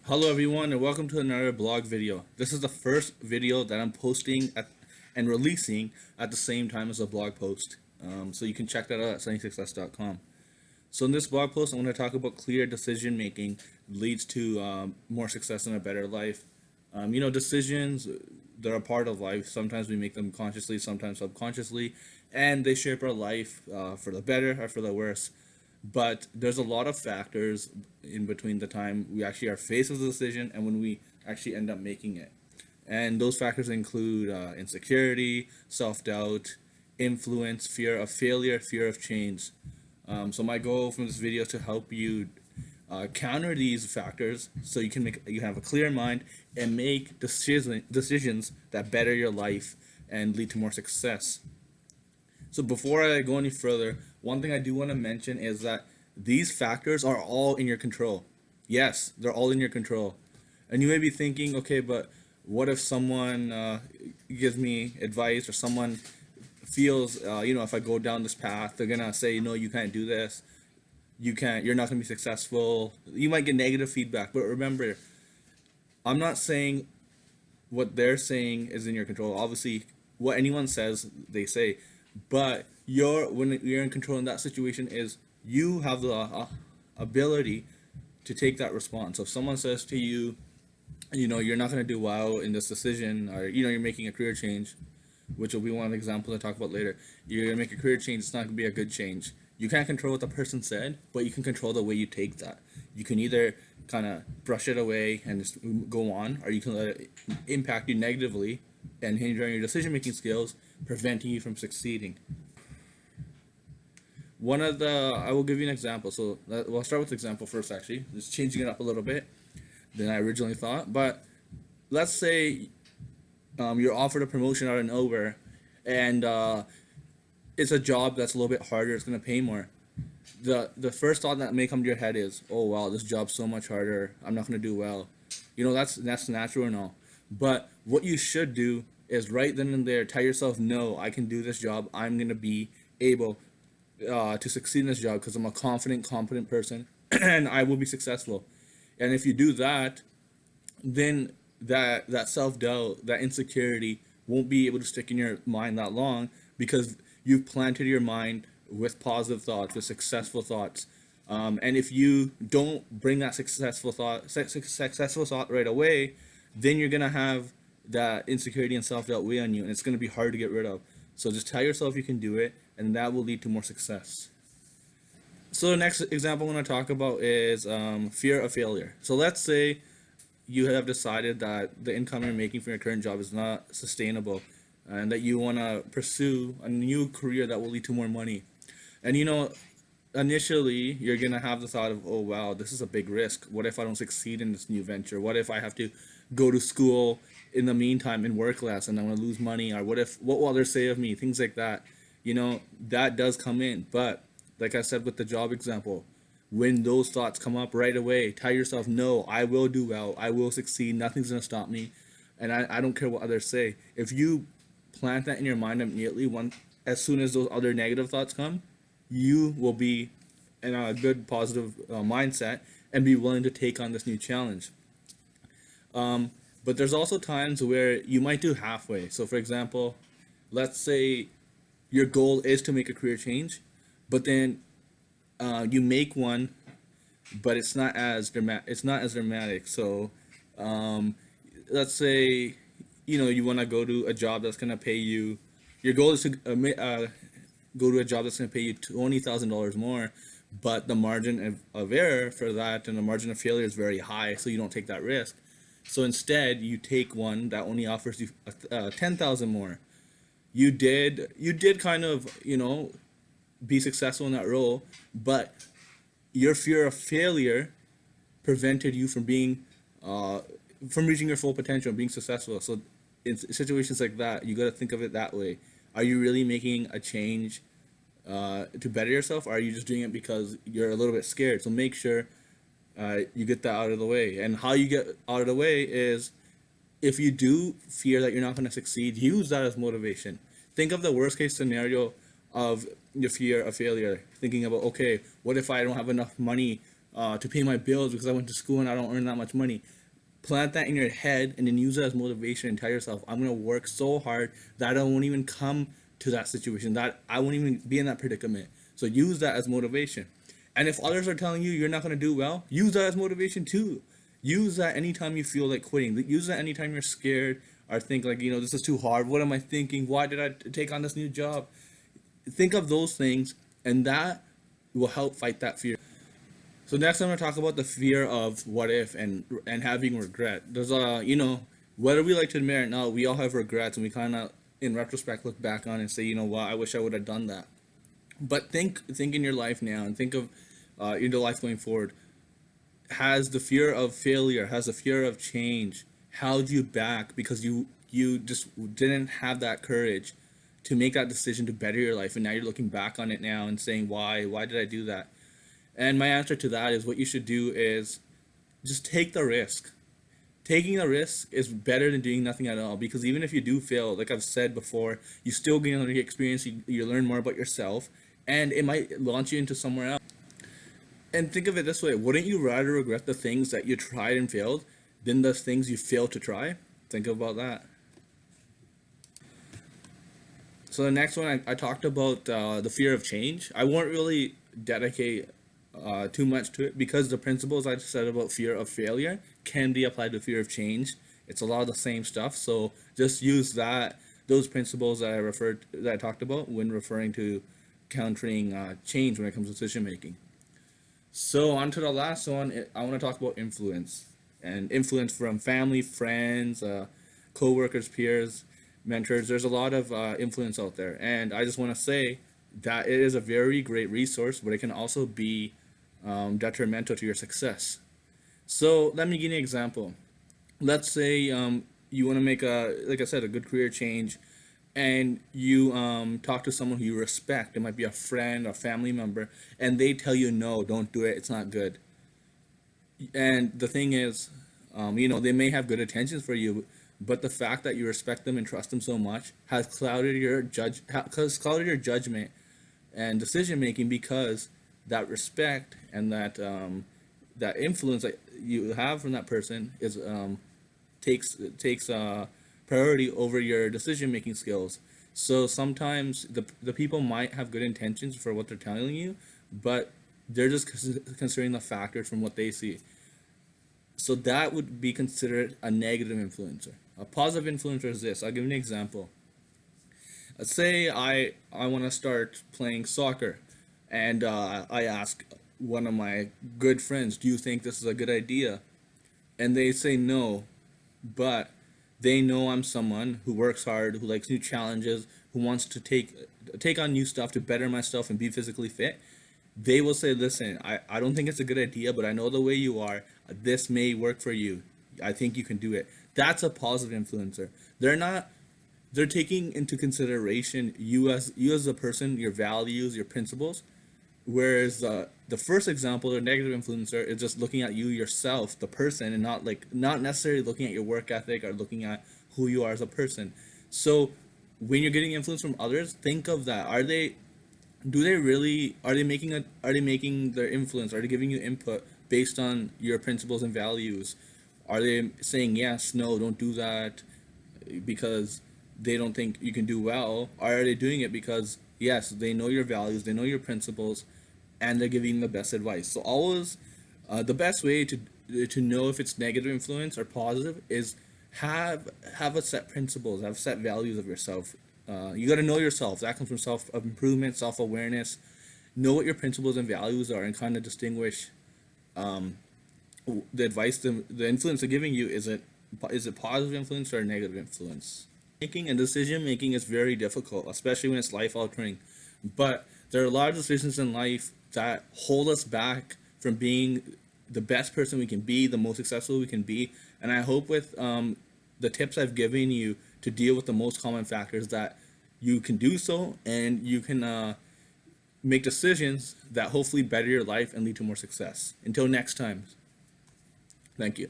Hello everyone and welcome to another blog video. This is the first video that I'm posting and releasing at the same time as a blog post. So you can check that out at sunnysuccess.com. So in this blog post, I'm going to talk about clear decision making leads to more success and a better life. Decisions, they're a part of life. Sometimes we make them consciously, sometimes subconsciously, and they shape our life for the better or for the worse. But there's a lot of factors in between the time we actually are faced with a decision and when we actually end up making it. And those factors include insecurity, self-doubt, influence, fear of failure, fear of change. So my goal from this video is to help you counter these factors so you have a clear mind and make decisions that better your life and lead to more success. So before I go any further, one thing I do want to mention is that these factors are all in your control. Yes, they're all in your control. And you may be thinking, okay, but what if someone gives me advice or someone feels, if I go down this path, they're going to say, no, you can't do this. You're not going to be successful. You might get negative feedback. But remember, I'm not saying what they're saying is in your control. Obviously, what anyone says, they say. But when you're in control in that situation is you have the ability to take that response. So if someone says to you, you're not going to do well in this decision, or you're making a career change, which will be one example to talk about later. You're going to make a career change. It's not going to be a good change. You can't control what the person said, but you can control the way you take that. You can either kind of brush it away and just go on, or you can let it impact you negatively and hinder your decision making skills, preventing you from succeeding. I will give you an example. So we'll start with the example first, actually. Just changing it up a little bit than I originally thought. But let's say you're offered a promotion out of nowhere, and it's a job that's a little bit harder. It's going to pay more. The first thought that may come to your head is, oh wow, this job's so much harder. I'm not going to do well. That's natural and all. But what you should do is right then and there tell yourself, no, I can do this job. I'm going to be able to succeed in this job because I'm a confident, competent person and I will be successful. And if you do that, then that self-doubt, that insecurity won't be able to stick in your mind that long because you've planted your mind with positive thoughts, with successful thoughts. And if you don't bring that successful thought right away, then you're going to have that insecurity and self-doubt weigh on you, and it's going to be hard to get rid of. So just tell yourself you can do it, and that will lead to more success. So the next example I want to talk about is fear of failure. So let's say you have decided that the income you're making from your current job is not sustainable, and that you want to pursue a new career that will lead to more money. And initially you're going to have the thought of, oh wow, this is a big risk. What if I don't succeed in this new venture? What if I have to go to school in the meantime and work less and I'm going to lose money? Or what will others say of me? Things like that. That does come in. But like I said with the job example, when those thoughts come up right away, tell yourself, no, I will do well. I will succeed. Nothing's going to stop me. And I don't care what others say. If you plant that in your mind immediately, as soon as those other negative thoughts come, you will be in a good positive mindset and be willing to take on this new challenge. But there's also times where you might do halfway. So for example, let's say your goal is to make a career change, but then you make one, but it's not as dramatic. So let's say you want to go to a job that's going to pay you. Your goal is to go to a job that's going to pay you $20,000 more, but the margin of error for that and the margin of failure is very high, so you don't take that risk. So instead, you take one that only offers you 10,000 more. You did kind of be successful in that role, but your fear of failure prevented you from being from reaching your full potential and being successful. So in situations like that, you got to think of it that way. Are you really making a change to better yourself, or are you just doing it because you're a little bit scared? So make sure you get that out of the way. And how you get out of the way is, if you do fear that you're not going to succeed, use that as motivation. Think of the worst case scenario of your fear of failure. Thinking about, okay, what if I don't have enough money to pay my bills because I went to school and I don't earn that much money. Plant that in your head and then use it as motivation and tell yourself, I'm gonna work so hard that I won't even come to that situation, that I won't even be in that predicament. So use that as motivation. And if others are telling you you're not gonna do well, use that as motivation too. Use that anytime you feel like quitting. Use that anytime you're scared or think like, this is too hard. What am I thinking? Why did I take on this new job? Think of those things, and that will help fight that fear. So next, I'm gonna talk about the fear of what if and having regret. There's whether we like to admit it or not, we all have regrets, and we kind of in retrospect look back on and say, what, I wish I would have done that. But think in your life now, and think of your life going forward. Has the fear of failure, has the fear of change held you back because you just didn't have that courage to make that decision to better your life, and now you're looking back on it now and saying, why did I do that? And my answer to that is, what you should do is just take the risk. Taking the risk is better than doing nothing at all, because even if you do fail, like I've said before, you still gain the experience, you learn more about yourself, and it might launch you into somewhere else. And think of it this way, wouldn't you rather regret the things that you tried and failed than the things you failed to try? Think about that. So the next one, I talked about the fear of change. I won't really dedicate too much to it, because the principles I said about fear of failure can be applied to fear of change. It's a lot of the same stuff. So just use those principles that I talked about when referring to countering change when it comes to decision making. So on to the last one, I want to talk about influence, and influence from family, friends, co-workers, peers, mentors. There's a lot of influence out there, and I just want to say that it is a very great resource, but it can also be detrimental to your success. So let me give you an example. Let's say you want to make like I said, a good career change, and you talk to someone who you respect. It might be a friend or family member, and they tell you, no, don't do it, it's not good. And the thing is, they may have good intentions for you, but the fact that you respect them and trust them so much has clouded your judgment and decision making, because that respect and that influence that you have from that person is takes priority over your decision making skills. So sometimes the people might have good intentions for what they're telling you, but they're just considering the factors from what they see. So that would be considered a negative influencer. A positive influencer is this. I'll give you an example. Let's say I want to start playing soccer, and I ask one of my good friends, do you think this is a good idea? And they say no, but they know I'm someone who works hard, who likes new challenges, who wants to take on new stuff to better myself and be physically fit. They will say, listen, I don't think it's a good idea, but I know the way you are, this may work for you. I think you can do it. That's a positive influencer. They're taking into consideration you as a person, your values, your principles. Whereas the first example, the negative influencer, is just looking at you yourself, the person, and not necessarily looking at your work ethic or looking at who you are as a person. So when you're getting influence from others, think of that. Are they making their influence? Are they giving you input based on your principles and values? Are they saying yes, no, don't do that because they don't think you can do well? Or are they doing it because yes, they know your values, they know your principles, and they're giving you the best advice? So always, the best way to know if it's negative influence or positive is have a set principles, have set values of yourself. You got to know yourself. That comes from self improvement, self awareness. Know what your principles and values are, and kind of distinguish the advice, the influence they're giving you. Is it positive influence or negative influence? Making and decision making is very difficult, especially when it's life altering. But there are a lot of decisions in life that hold us back from being the best person we can be, the most successful we can be. And I hope with the tips I've given you to deal with the most common factors, that you can do so, and you can make decisions that hopefully better your life and lead to more success. Until next time, thank you.